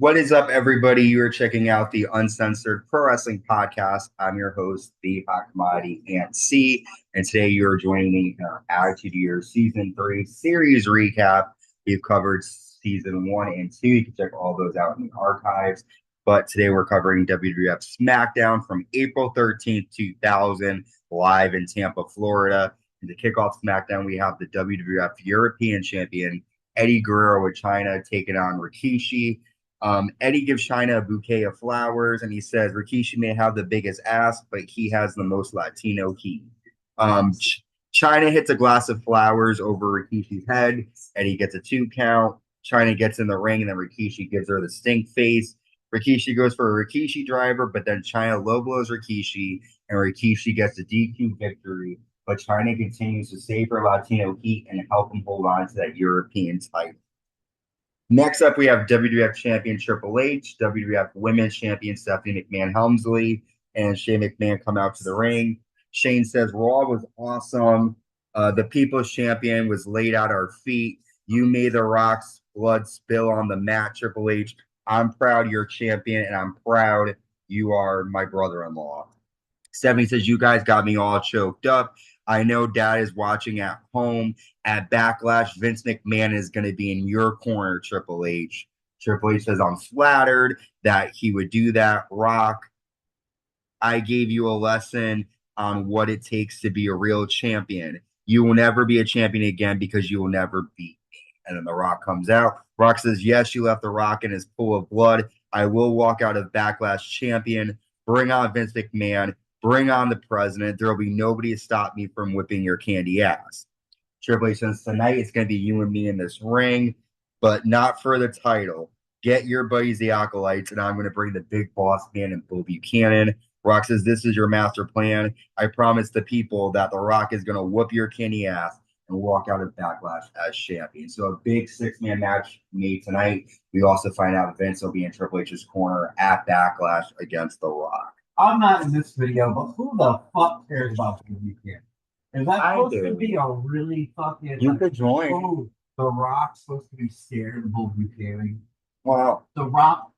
What is up, everybody? You're checking out the Uncensored Pro Wrestling Podcast. I'm your host, the Hot Commodity Ant C, and today you're joining me in our Attitude Year Season 3 series recap. We've covered Season 1 and 2. You can check all those out in the archives. But today we're covering WWF SmackDown from April 13th, 2000, live in Tampa, Florida. And to kick off SmackDown, we have the WWF European Champion, Eddie Guerrero with Chyna, taking on Rikishi. Eddie gives Chyna a bouquet of flowers, and he says Rikishi may have the biggest ass, but he has the most Latino heat. Chyna hits a glass of flowers over Rikishi's head. Eddie gets a 2 count. Chyna gets in the ring, and then Rikishi gives her the stink face. Rikishi goes for a Rikishi driver, but then Chyna low blows Rikishi, and Rikishi gets a DQ victory. But Chyna continues to save her Latino heat and help him hold on to that European title. Next up, we have WWF Champion Triple H, WWF Women's Champion Stephanie McMahon-Helmsley, and Shane McMahon come out to the ring. Shane says, Raw was awesome. The People's Champion was laid at our feet. You made the Rock's blood spill on the mat, Triple H. I'm proud you're champion, and I'm proud you are my brother-in-law. Stephanie says, you guys got me all choked up. I know Dad is watching at home. At Backlash, Vince McMahon is going to be in your corner, Triple H. Triple H says, I'm flattered that he would do that. Rock, I gave you a lesson on what it takes to be a real champion. You will never be a champion again because you will never beat me. And then The Rock comes out. Rock says, yes, you left The Rock in his pool of blood. I will walk out of Backlash champion. Bring on Vince McMahon. Bring on the president. There will be nobody to stop me from whipping your candy ass. Triple H says, tonight it's going to be you and me in this ring, but not for the title. Get your buddies, the Acolytes, and I'm going to bring the big boss man and Bill Buchanan. Rock says, this is your master plan. I promise the people that The Rock is going to whoop your candy ass and walk out of Backlash as champion. So a big 6-man match made tonight. We also find out Vince will be in Triple H's corner at Backlash against The Rock. I'm not in this video, but who the fuck cares about the weekend? Is that supposed to be a really fucking... You could join. Oh, The Rock's supposed to be scared of Bull Buchanan. Wow. The Rock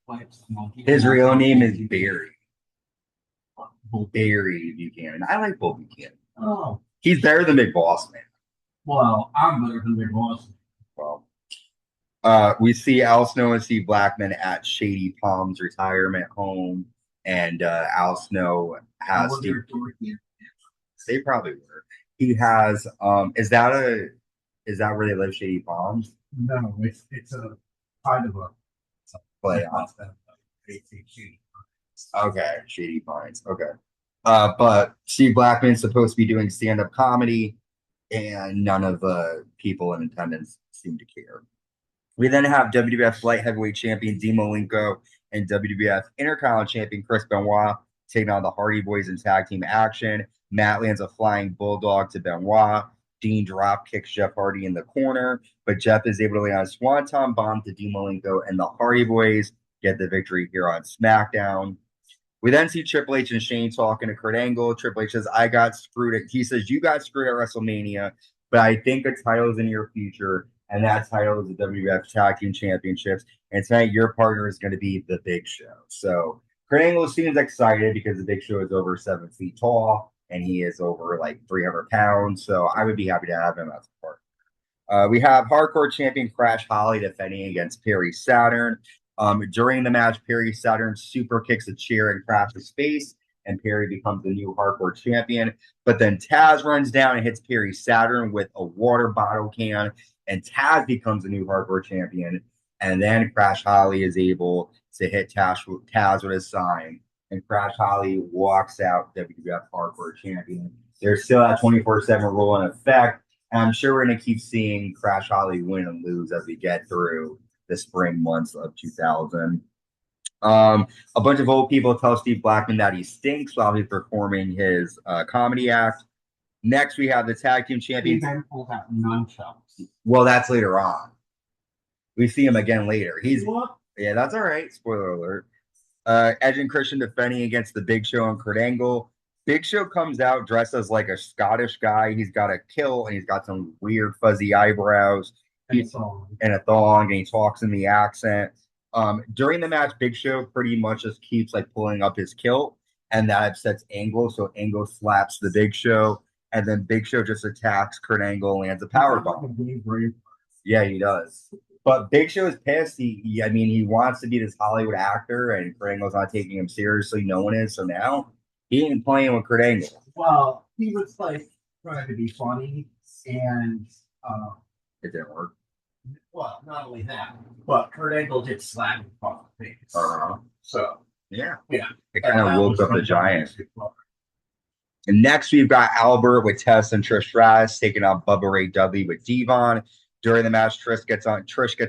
wipes monkey. His real name is Barry. Barry Buchanan. I like Bull Buchanan. Oh. He's better than Big Boss Man. Well, I'm better than Big Boss. Well, we see Snow and Steve Blackman at Shady Palms retirement home, and Snow has Steve. They probably were. He has. Is that where they live, Shady Palms? No, it's a kind of a playoff. Okay, Shady Pines. Okay. But Steve Blackman's supposed to be doing stand-up comedy, and none of the people in attendance seem to care. We then have WWF Light Heavyweight Champion Dean Malenko and WWF Intercontinental Champion Chris Benoit taking on the Hardy Boyz in tag team action. Matt lands a flying bulldog to Benoit. Dean drop kicks Jeff Hardy in the corner, but Jeff is able to land a swanton bomb to Dean Malenko, and the Hardy Boyz get the victory here on SmackDown. We then see Triple H and Shane talking to Kurt Angle. Triple H says, I got screwed. He says, you got screwed at WrestleMania, but I think a title is in your future, and that title is the WWF Tag Team Championships. And tonight, your partner is going to be The Big Show. So Kurt Angle seems excited because The Big Show is over 7 feet tall, and he is over like 300 pounds. So I would be happy to have him as a partner. We have Hardcore Champion Crash Holly defending against Perry Saturn. During the match, Perry Saturn super kicks a chair and Crash's face, and Perry becomes the new Hardcore Champion. But then Tazz runs down and hits Perry Saturn with a water bottle can, and Tazz becomes the new Hardcore Champion. And then Crash Holly is able to hit Tazz with a sign, and Crash Holly walks out WWF Hardcore Champion. There's still that 24/7 rule in effect, and I'm sure we're going to keep seeing Crash Holly win and lose as we get through the spring months of 2000. A bunch of old people tell Steve Blackman that he stinks while he's performing his comedy act. Next, we have the tag team champions. He pulls out nunchucks. Well, that's later on. We see him again later. Yeah, that's all right. Spoiler alert. Edge and Christian defending against the Big Show and Kurt Angle. Big Show comes out dressed as like a Scottish guy. He's got a kilt and he's got some weird fuzzy eyebrows. in a thong, and he talks in the accent. During the match, Big Show pretty much just keeps like pulling up his kilt, and that upsets Angle. So Angle slaps the Big Show, and then Big Show just attacks Kurt Angle and lands a powerbomb. Yeah, he does. But Big Show is pissed. I mean, he wants to be this Hollywood actor, and Kurt Angle's not taking him seriously. No one is. So now he ain't playing with Kurt Angle. Well, he was like trying to be funny, and it didn't work. Well, not only that, but Kurt Angle did slap him across the face. So yeah, it kind of woke up the giant. And next we've got Albert with Tess and Trish Stratus taking on Bubba Ray Dudley with Devon. During the match, Trish gets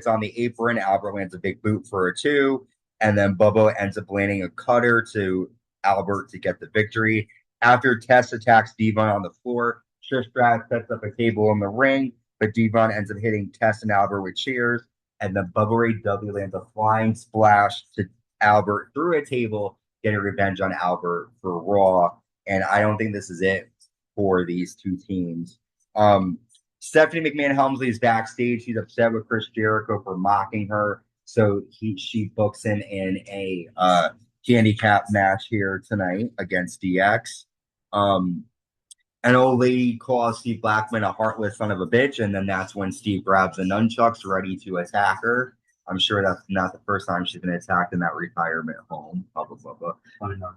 on the apron. Albert lands a big boot for a 2, and then Bubba ends up landing a cutter to Albert to get the victory. After Tess attacks Devon on the floor, Trish Stratus sets up a table in the ring, but Devon ends up hitting Tess and Albert with cheers, and then Bubba Ray Dudley lands a flying splash to Albert through a table, getting revenge on Albert for Raw. And I don't think this is it for these two teams. Stephanie McMahon Helmsley is backstage. She's upset with Chris Jericho for mocking her, so she books him in a handicap match here tonight against DX. An old lady calls Steve Blackman a heartless son of a bitch, and then that's when Steve grabs the nunchucks ready to attack her. I'm sure that's not the first time she's been attacked in that retirement home. Blah, blah, blah, blah.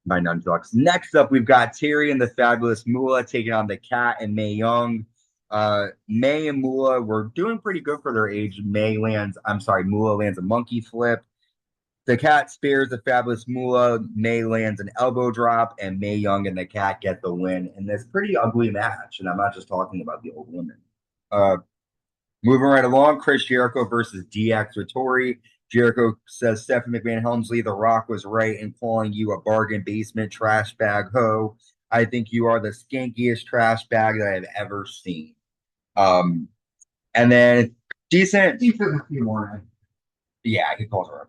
By nunchucks. Next up, we've got Terri and the Fabulous Moolah taking on the Cat and Mae Young. May and Moolah were doing pretty good for their age. Moolah lands a monkey flip. The Cat spares the Fabulous Moolah. May lands an elbow drop, and Mae Young and the Cat get the win in this pretty ugly match. And I'm not just talking about the old women. Moving right along, Chris Jericho versus DX with Tori. Jericho says, Stephanie McMahon Helmsley, The Rock was right in calling you a bargain basement trash bag hoe. I think you are the skankiest trash bag that I've ever seen. And then decent. Yeah, he calls her a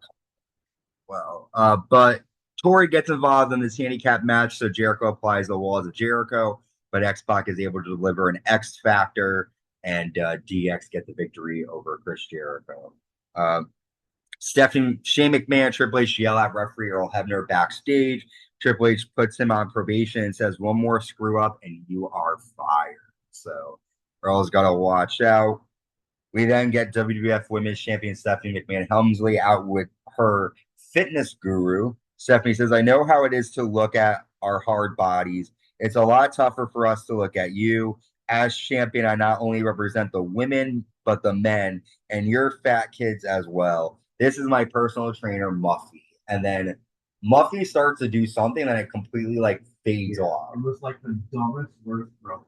well. But Tori gets involved in this handicap match, so Jericho applies the walls of Jericho, but X-Pac is able to deliver an X Factor, and DX get the victory over Chris Jericho. Shane McMahon, Triple H yell at referee Earl Hebner backstage. Triple H puts him on probation and says, one more screw up and you are fired. So Earl's got to watch out. We then get WWF Women's Champion Stephanie McMahon Helmsley out with her fitness guru. Stephanie says, I know how it is to look at our hard bodies. It's a lot tougher for us to look at you. As champion, I not only represent the women, but the men and your fat kids as well. This is my personal trainer, Muffy. And then Muffy starts to do something and it completely like fades off. It was like the dumbest worst throw.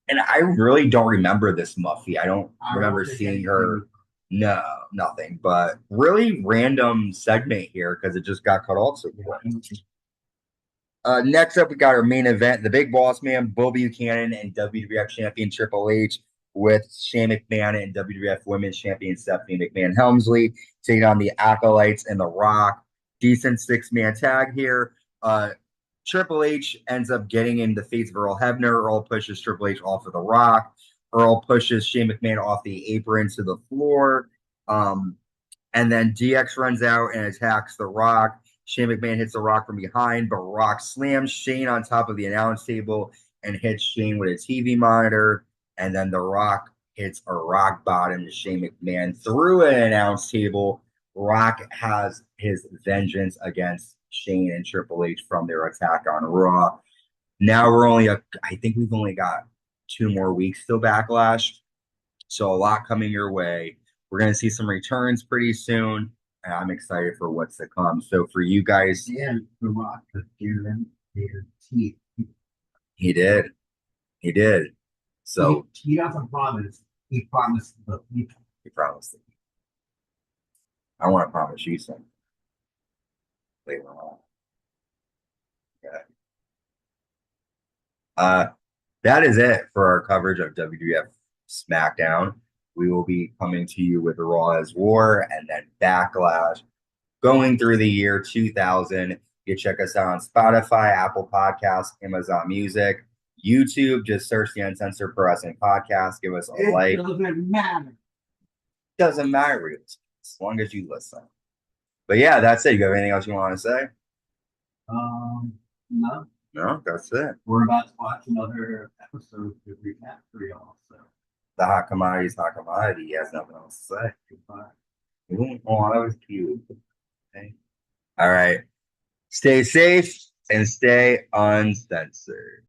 And I really don't remember this Muffy. I don't remember seeing her. No, nothing. But really random segment here because it just got cut off so quick. Next up, we got our main event, the Big Boss Man, Bull Buchanan, and WWF Champion Triple H with Shane McMahon and WWF Women's Champion Stephanie McMahon Helmsley taking on the Acolytes and The Rock. Decent 6-man tag here. Triple H ends up getting in the face of Earl Hebner. Earl pushes Triple H off of The Rock. Earl pushes Shane McMahon off the apron to the floor. And then DX runs out and attacks The Rock. Shane McMahon hits The Rock from behind, but Rock slams Shane on top of the announce table and hits Shane with a TV monitor. And then The Rock hits a rock bottom to Shane McMahon through an announce table. Rock has his vengeance against Shane and Triple H from their attack on Raw. Now I think we've only got 2 more weeks till Backlash. So a lot coming your way. We're going to see some returns pretty soon. And I'm excited for what's to come. So for you guys. And The Rock has given his teeth. He did. So he doesn't promise. He promised the people. He promised it. I want to promise you something later on. Okay. That is it for our coverage of WWF SmackDown. We will be coming to you with Raw as War and then Backlash going through the year 2000. You check us out on Spotify, Apple Podcasts, Amazon Music. YouTube, just search the Uncensored Pro Wrestling Podcast. Give us a like. It doesn't matter. Doesn't matter really, as long as you listen. But yeah, that's it. You have anything else you want to say? No. No, that's it. We're about to watch another episode to recap for y'all. So The hot commodity is hot commodity. He has nothing else to say. goodbye. Oh, that was cute. Okay. All right. Stay safe and stay uncensored.